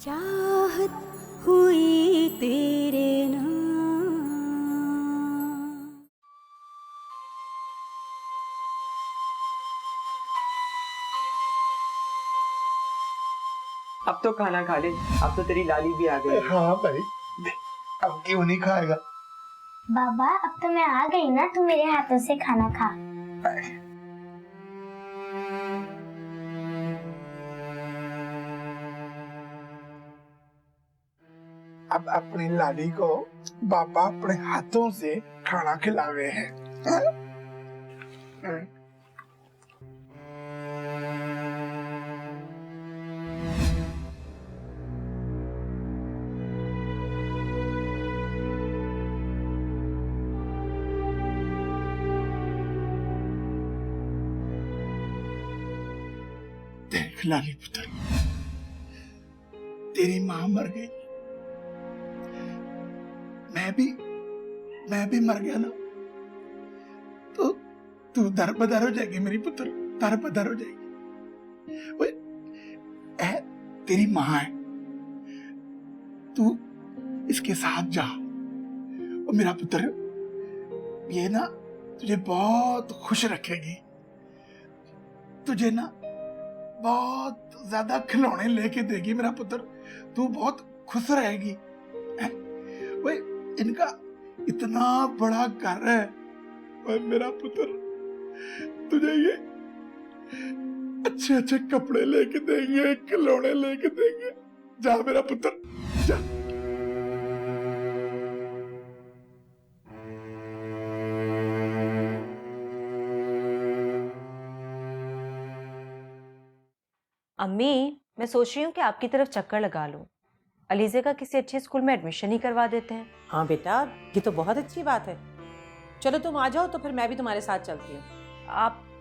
चाहत हुई तेरे नाम। अब तो खाना खा ले, अब तो तेरी लाली भी आ गई। हाँ भाई, अब क्यों नहीं खाएगा? बाबा अब तो मैं आ गई ना, तू मेरे हाथों से खाना खा। अब अपनी लाली को पापा अपने हाथों से खाना खिलावे हैं। देख लाली पुत्र, तेरी माँ मर गई, मैं भी मर गया ना, तो तू दर बदर हो जाएगी मेरी पुत्र, दर बदर हो जाएगी। ओए, तेरी माँ है, तू इसके साथ जा। और मेरा पुत्र, ये ना तुझे बहुत खुश रखेगी, तुझे ना बहुत ज्यादा खिलौने लेके देगी मेरा पुत्र, तू बहुत खुश रहेगी। ओए, इनका इतना बड़ा घर है, ओए मेरा पुत्र, तुझे ये अच्छे अच्छे कपड़े लेके देंगे, खिलौने लेके देंगे। जा मेरा पुत्र, जा। अम्मी, मैं सोच रही हूँ कि आपकी तरफ चक्कर लगा लूँ। अलीज़े का किसी अच्छे स्कूल में एडमिशन ही करवा देते हैं। हाँ बेटा, ये तो बहुत अच्छी बात है। चलो तुम आ जाओ तो फिर मैं भी तुम्हारे साथ चलती हूँ।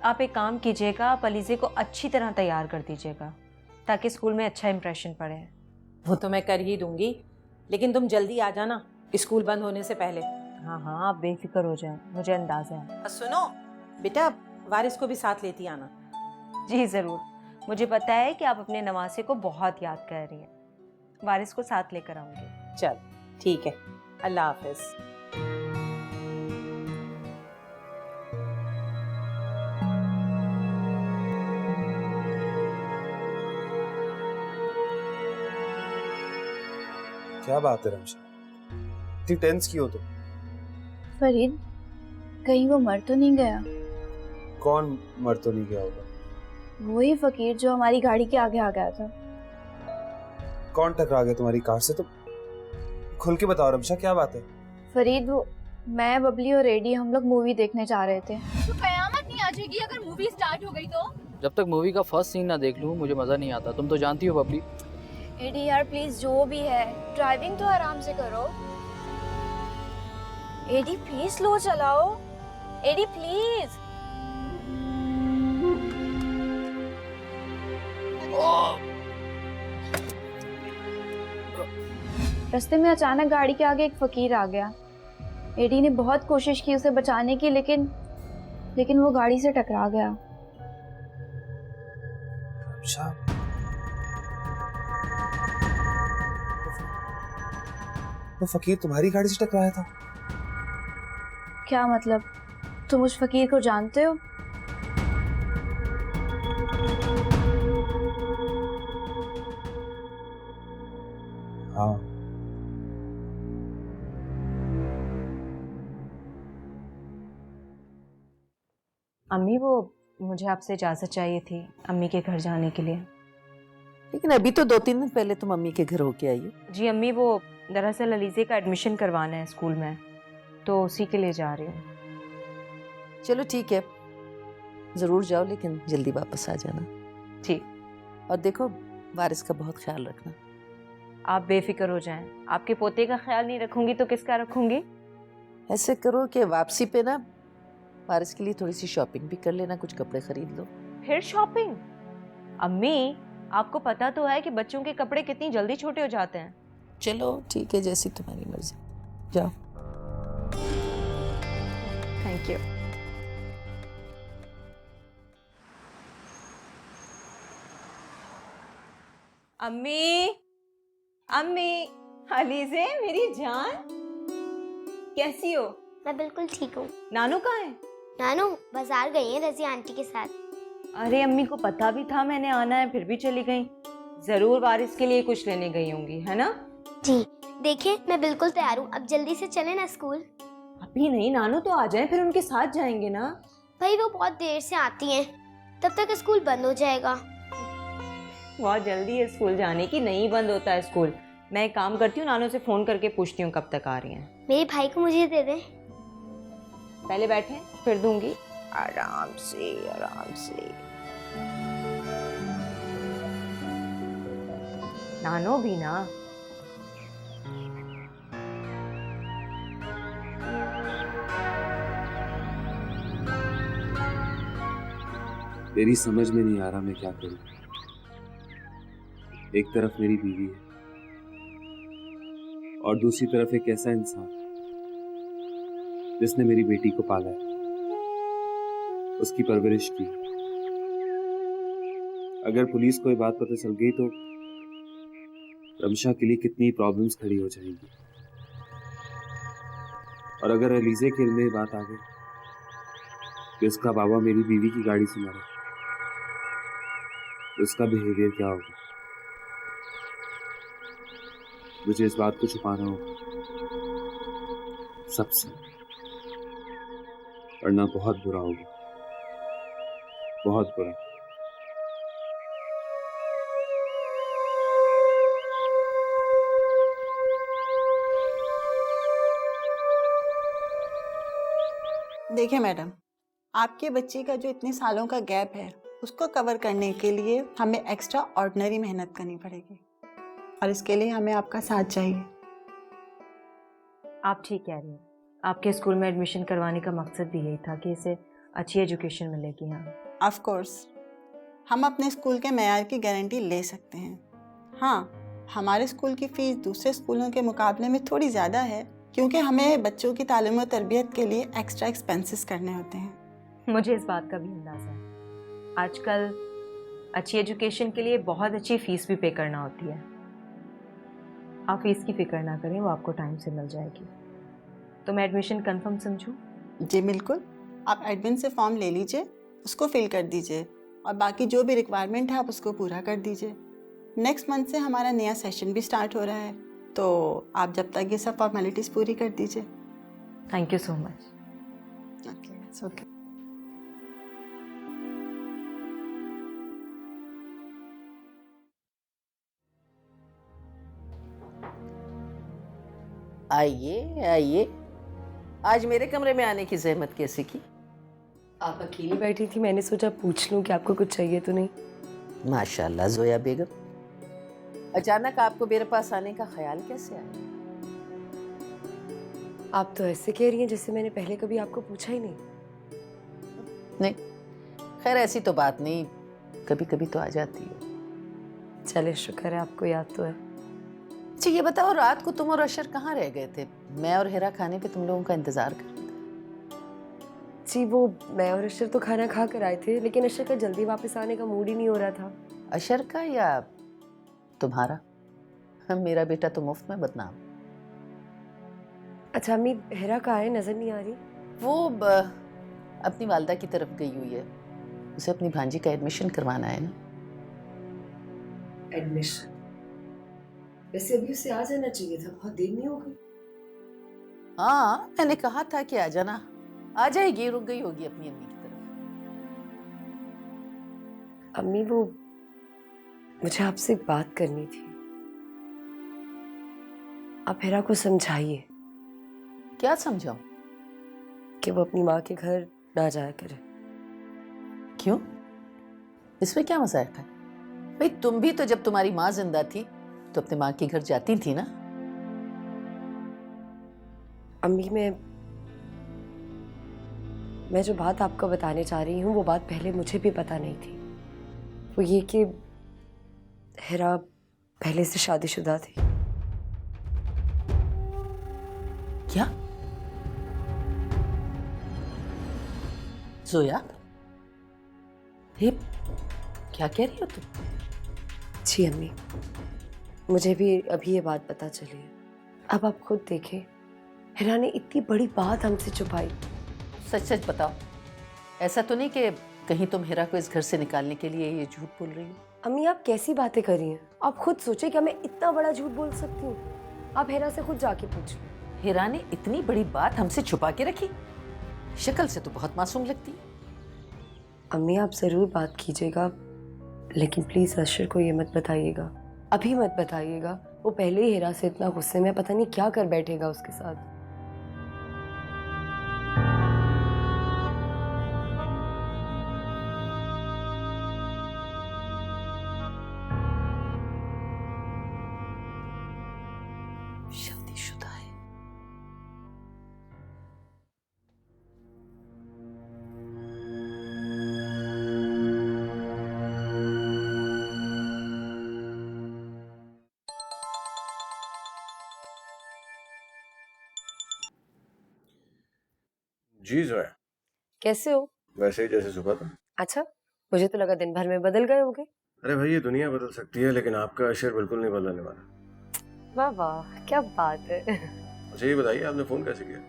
आप एक काम कीजिएगा, आप अलीज़े को अच्छी तरह तैयार कर दीजिएगा ताकि स्कूल में अच्छा इंप्रेशन पड़े। वो तो मैं कर ही दूंगी, लेकिन तुम जल्दी आ जाना स्कूल बंद होने से पहले। हाँ हाँ, आप बेफिक्र हो जाएं, मुझे अंदाजा है। और सुनो बेटा, वारिस को भी साथ लेती आना। जी ज़रूर, मुझे पता है कि आप अपने नवासे को बहुत याद कर रही हैं। वारिस को साथ लेकर आऊँगी। चल ठीक है, अल्लाह हाफिज। क्या बात है रमशा, इतनी टेंस क्यों तुम? फरीद, कहीं वो मर तो नहीं गया? कौन मर तो नहीं गया होगा? वही फकीर जो हमारी गाड़ी के आगे आ गया था। कौन टकरा गया तुम्हारी कार से? तुम खुल के बताओ रमशा, क्या बात है? फरीद, वो मैं, बबली और एडी हम लोग मूवी देखने जा रहे थे। तो कयामत नहीं आ जाएगी अगर मूवी स्टार्ट हो गई तो? जब तक मूवी का फर्स्ट सीन ना देख लूं मुझे मजा नहीं आता, तुम तो जानती हो बबली। एडी यार प्लीज, जो भी है ड्राइविंग तो आराम से करो। एडी प्लीज स्लो चलाओ। Eddie please. रास्ते में अचानक गाड़ी के आगे एक फकीर आ गया। एडी ने बहुत कोशिश की उसे बचाने की, लेकिन वो गाड़ी से टकरा गया। रमशा, वो फकीर तुम्हारी गाड़ी से टकराया था? क्या मतलब? तुम उस फकीर को जानते हो? हाँ। अम्मी, वो मुझे आपसे इजाज़त चाहिए थी अम्मी के घर जाने के लिए। लेकिन अभी तो 2-3 दिन पहले तुम अम्मी के घर होके आई हो। जी अम्मी, वो दरअसल अलीज़े का एडमिशन करवाना है स्कूल में, तो उसी के लिए जा रही हूँ। चलो ठीक है, जरूर जाओ, लेकिन जल्दी वापस आ जाना। ठीक। और देखो, वारिस का बहुत ख्याल रखना। आप बेफिक्र हो जाएं, आपके पोते का ख्याल नहीं रखूंगी तो किसका रखूंगी? ऐसे करो कि वापसी पे ना वारिस के लिए थोड़ी सी शॉपिंग भी कर लेना, कुछ कपड़े खरीद लो। फिर शॉपिंग? अम्मी, आपको पता तो है कि बच्चों के कपड़े कितनी जल्दी छोटे हो जाते हैं। चलो ठीक है, जैसी तुम्हारी मर्जी, जाओ। Thank you. अम्मी, अम्मी, अलीज़े मेरी जान, कैसी हो? मैं बिल्कुल ठीक हूँ। नानू कहाँ है? नानू बाजार गई है रज़िया आंटी के साथ। अरे अम्मी को पता भी था मैंने आना है, फिर भी चली गई। जरूर वारिस के लिए कुछ लेने गई होंगी, है ना? जी देखिए, मैं बिल्कुल तैयार हूँ। अब जल्दी से चले ना स्कूल। अभी नहीं, नानू तो आ जाए, फिर उनके साथ जाएंगे ना। भाई वो बहुत देर से आती हैं, तब तक स्कूल बंद हो जाएगा। बहुत जल्दी है स्कूल जाने की, नहीं बंद होता है स्कूल। मैं एक काम करती हूँ, नानू से फोन करके पूछती हूँ कब तक आ रही हैं। मेरे भाई को मुझे दे दे। पहले बैठे, फिर दूंगी। आराम से आराम से। नानो भी ना। मेरी समझ में नहीं आ रहा मैं क्या करूं। एक तरफ मेरी बीवी है और दूसरी तरफ एक ऐसा इंसान जिसने मेरी बेटी को पाला है, उसकी परवरिश की। अगर पुलिस को ये बात पता चल गई तो रमशा के लिए कितनी प्रॉब्लम्स खड़ी हो जाएंगी। और अगर अलीज़े के में ये बात आ गई कि उसका बाबा मेरी बीवी की गाड़ी से मरा, तो उसका बिहेवियर क्या होगा? मुझे इस बात को छुपाना होगा सबसे, वरना बहुत बुरा होगा, बहुत बुरा। देखिए मैडम, आपके बच्ची का जो इतने सालों का गैप है उसको कवर करने के लिए हमें एक्स्ट्रा ऑर्डिनरी मेहनत करनी पड़ेगी और इसके लिए हमें आपका साथ चाहिए। आप ठीक कह रही हैं। आपके स्कूल में एडमिशन करवाने का मकसद भी यही था कि इसे अच्छी एजुकेशन मिलेगी। हाँ ऑफ कोर्स, हम अपने स्कूल के मेयार की गारंटी ले सकते हैं। हाँ, हमारे स्कूल की फ़ीस दूसरे स्कूलों के मुकाबले में थोड़ी ज़्यादा है क्योंकि हमें बच्चों की तालीम और तरबियत के लिए एक्स्ट्रा एक्सपेंसेस करने होते हैं। मुझे इस बात का भी अंदाज़ा है। आजकल अच्छी एजुकेशन के लिए बहुत अच्छी फ़ीस भी पे करना होती है। आप फीस की फ़िक्र ना करें, वो आपको टाइम से मिल जाएगी। तो मैं एडमिशन कंफर्म समझूं? जी बिल्कुल, आप एडमिन से फॉर्म ले लीजिए, उसको फिल कर दीजिए और बाकी जो भी रिक्वायरमेंट है आप उसको पूरा कर दीजिए। नेक्स्ट मंथ से हमारा नया सेशन भी स्टार्ट हो रहा है, तो आप जब तक ये सब फॉर्मेलिटीज़ पूरी कर दीजिए। Thank you so much. Okay. आइए आइए, आज मेरे कमरे में आने की जहमत कैसे की? आप अकेली बैठी थी, मैंने सोचा पूछ लूं कि आपको कुछ चाहिए तो नहीं। माशाल्लाह जोया बेगम, अचानक आपको मेरे पास आने का ख्याल कैसे आया? आप तो ऐसे कह रही हैं जैसे मैंने पहले कभी आपको पूछा ही नहीं। नहीं, खैर ऐसी तो बात नहीं, कभी कभी तो आ जाती है। चले शुक्र है आपको याद तो है। अच्छा ये बताओ, रात को तुम और अशर कहाँ रह गए थे? मैं और हिरा खाने पे तुम लोगों का इंतजार कर रहे थे। जी वो मैं और अशर तो खाना खा कर आए थे, लेकिन अशर का जल्दी वापस आने का मूड ही नहीं हो रहा था। अशर का या तुम्हारा? मेरा बेटा तो मुफ्त में बदनाम। अच्छा अम्मी, हिरा कहाँ है, नजर नहीं आ रही? वो अपनी वालदा की तरफ गई हुई है, उसे अपनी भांजी का एडमिशन करवाना है ना। एडमिशन? वैसे अभी उसे आ जाना चाहिए था, बहुत देर नहीं हो गई? हाँ मैंने कहा था कि आ जाना, आ जाएगी, रुक गई होगी अपनी अम्मी की तरफ। अम्मी वो मुझे आपसे एक बात करनी थी, आप हिरा को समझाइए। क्या समझाऊं? कि वो अपनी माँ के घर ना जाया करे। क्यों? इसमें क्या मजाक है? भाई तुम भी तो जब तुम्हारी माँ जिंदा थी तो अपने माँ के घर जाती थी ना। अम्मी मैं जो बात आपको बताने चाह रही हूँ वो बात पहले मुझे भी पता नहीं थी। वो ये कि हिरा पहले से शादीशुदा थी। क्या? जोया, ये क्या कह रही हो तुम? जी अम्मी, मुझे भी अभी ये बात पता चली है। अब आप खुद देखें, हिरा ने इतनी बड़ी बात हमसे छुपाई। सच सच बताओ, ऐसा तो नहीं कि कहीं तुम हिरा को इस घर से निकालने के लिए ये झूठ बोल रही हो? अम्मी आप कैसी बातें कर रही हैं? आप खुद सोचे क्या मैं इतना बड़ा झूठ बोल सकती हूँ? आप हिरा से खुद जाके पूछ लो। हिरा ने इतनी बड़ी बात हमसे छुपा के रखी? शक्ल से तो बहुत मासूम लगती है। अम्मी आप जरूर बात कीजिएगा, लेकिन प्लीज अशर को ये मत बताइएगा, अभी मत बताइएगा। वो पहले ही हिरा से इतना गुस्से में, पता नहीं क्या कर बैठेगा उसके साथ। शादीशुदा है। जी जोया, कैसे हो? वैसे ही जैसे सुबह था। अच्छा, मुझे तो लगा दिन भर में बदल गए होगे। अरे भाई, ये दुनिया बदल सकती है लेकिन आपका अशर बिल्कुल नहीं बदलने वाला। वाह वाह, क्या बात है। अच्छा ये बताइए, आपने फोन कैसे किया?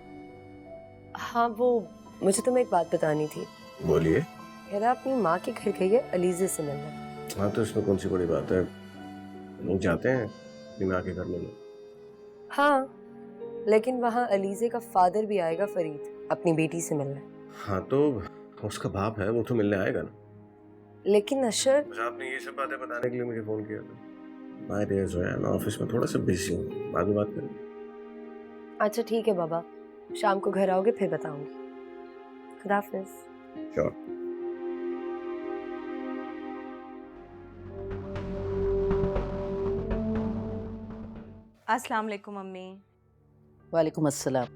हाँ वो, मुझे तुम्हें एक बात बतानी थी। बोलिए। हिरा अपनी माँ के घर गई है अलीजे से मिलने। हाँ तो इसमें कौन सी बड़ी बात है, लोग जाते हैं अपनी माँ के घर मिलने। हाँ, लेकिन वहाँ अलीजे का फादर भी आएगा, फरीद, अपनी बेटी से मिलने। हाँ तो उसका बाप है, वो तो मिलने आएगा ना। लेकिन अशर, बस आपने ये सब बातें बताने के लिए मुझे फोन किया था। बाय डियर जोया, मैं ऑफिस में थोड़ा सा बिजी हूँ, बाद में बात करेंगे। अच्छा ठीक है बाबा, शाम को घर आओगे फिर बताऊंगी। खुदा हाफिज। श्योर। अस्सलाम वालेकुम मम्मी। वालेकुम अस्सलाम।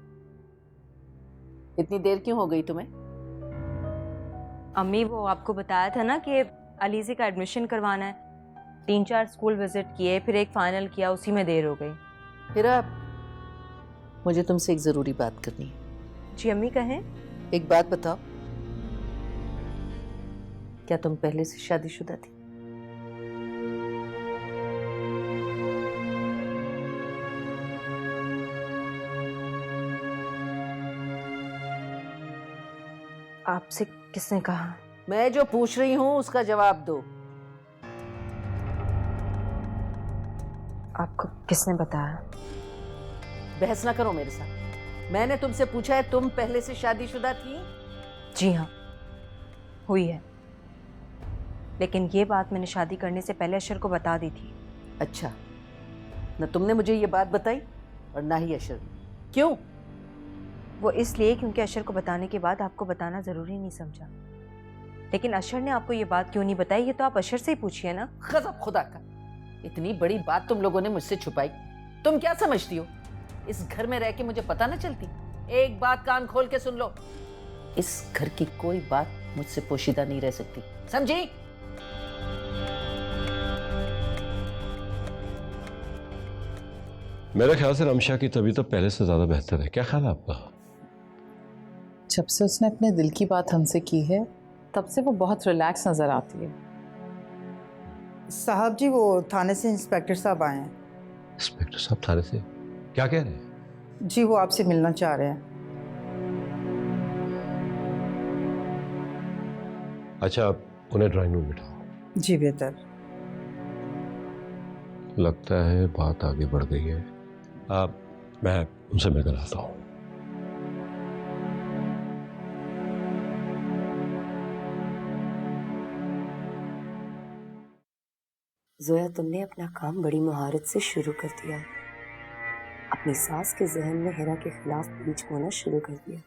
इतनी देर क्यों हो गई तुम्हें? अम्मी वो आपको बताया था ना कि अलीज़े का एडमिशन करवाना है, 3-4 स्कूल विजिट किए, फिर एक फाइनल किया, उसी में देर हो गई। हिरा, मुझे तुमसे एक जरूरी बात करनी है। जी अम्मी कहें। एक बात बताओ, क्या तुम पहले से शादीशुदा थी? आपसे किसने कहा? मैं जो पूछ रही हूँ उसका जवाब दो। आपको किसने बताया? बहस ना करो मेरे साथ। मैंने तुमसे पूछा है, तुम पहले से शादीशुदा थी? जी हाँ, हुई है, लेकिन ये बात मैंने शादी करने से पहले अशर को बता दी थी। अच्छा, न तुमने मुझे ये बात बताई और ना ही अशर। क्यों? वो इसलिए क्योंकि अशर को बताने के बाद आपको बताना जरूरी नहीं समझा। लेकिन अशर ने आपको ये बात क्यों नहीं बताई, ये तो आप अशर से ही पूछिए ना। गजब खुदा का, इतनी बड़ी बात तुम लोगों ने मुझसे छुपाई। तुम क्या समझती हो, इस घर में रह के मुझे पता न चलती? एक बात कान खोल के सुन लो, इस घर की कोई बात मुझसे पोशीदा नहीं रह सकती, समझी? मेरे ख्याल से रमशा की तबीयत तो पहले से ज्यादा बेहतर है। क्या ख्याल है आपका? जब से उसने अपने दिल की बात हमसे की है, तब से वो बहुत रिलैक्स नजर आती है। साहब जी, वो थाने से इंस्पेक्टर साहब आए हैं। इंस्पेक्टर साहब थाने से? क्या कह रहे हैं? जी वो आपसे मिलना चाह रहे हैं। अच्छा, आप उन्हें ड्राइंग रूम बिठाओ। जी बेहतर। लगता है बात आगे बढ़ गई है। मैं उनसे मिलकर आता हूँ। जोया, तुमने अपना काम बड़ी महारत से शुरू कर दिया। अपनी सास के जहन में हिरा के खिलाफ बीज बोना शुरू कर दिया,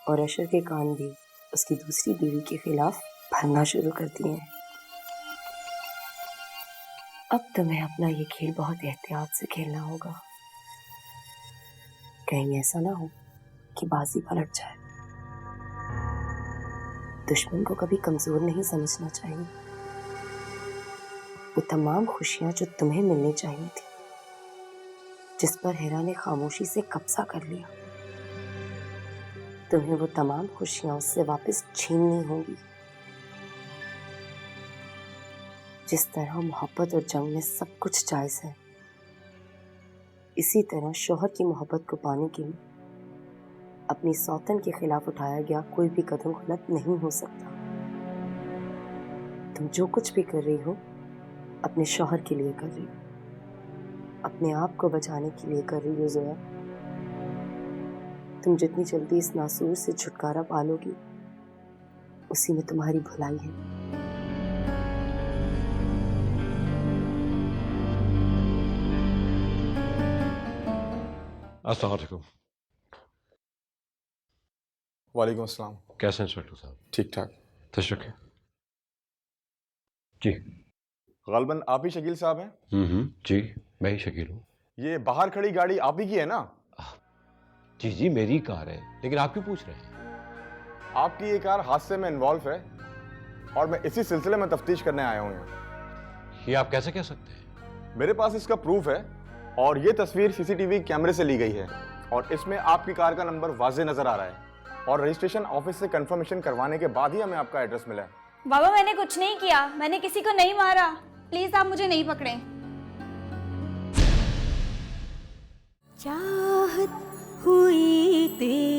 और अशर के कान भी उसकी दूसरी बीवी के खिलाफ भरना शुरू कर दिए हैं। अब तुम्हें अपना ये खेल बहुत एहतियात से खेलना होगा, कहीं ऐसा ना हो कि बाजी पलट जाए। दुश्मन को कभी कमजोर नहीं समझना चाहिए। वो तमाम खुशियां जो तुम्हें मिलनी चाहिए थी, जिस पर हिरा ने खामोशी से कब्जा कर लिया, तुम्हें वो तमाम खुशियां उससे वापस छीननी होंगी। जिस तरह मोहब्बत और जंग में सब कुछ जायज है, इसी तरह शोहर की मोहब्बत को पाने के लिए अपनी सौतन के खिलाफ उठाया गया कोई भी कदम गलत नहीं हो सकता। तुम जो कुछ भी कर रही हो अपने शौहर के लिए कर रही हो, अपने आप को बचाने के लिए कर रही हो जोया। तुम जितनी जल्दी इस नासूर से छुटकारा पालोगी उसी में तुम्हारी भलाई है। अस्सलाम वालेकुम। वालेकुम अस्सलाम। कैसे हैं इंस्पेक्टर साहब? ठीक ठाक। तशरीफ रखें। जी गालबन आप ही शकील साहब हैं? जी मैं ही शकील हूँ। ये बाहर खड़ी गाड़ी आप ही की है ना? जी जी मेरी कार है, लेकिन आप क्यों पूछ रहे हैं? आपकी ये कार हादसे में इन्वॉल्व है और मैं इसी सिलसिले में तफ्तीश करने आया हूँ यहाँ। ये आप कैसे कह सकते हैं? मेरे पास इसका प्रूफ है और ये तस्वीर सीसीटीवी कैमरे से ली गई है और इसमें आपकी कार का नंबर वाज़े नजर आ रहा है और रजिस्ट्रेशन ऑफिस से कंफर्मेशन करवाने के बाद ही हमें आपका एड्रेस मिला है। बाबा मैंने कुछ नहीं किया, मैंने किसी को नहीं मारा, प्लीज आप मुझे नहीं पकड़ें। चाहत हुई तेरी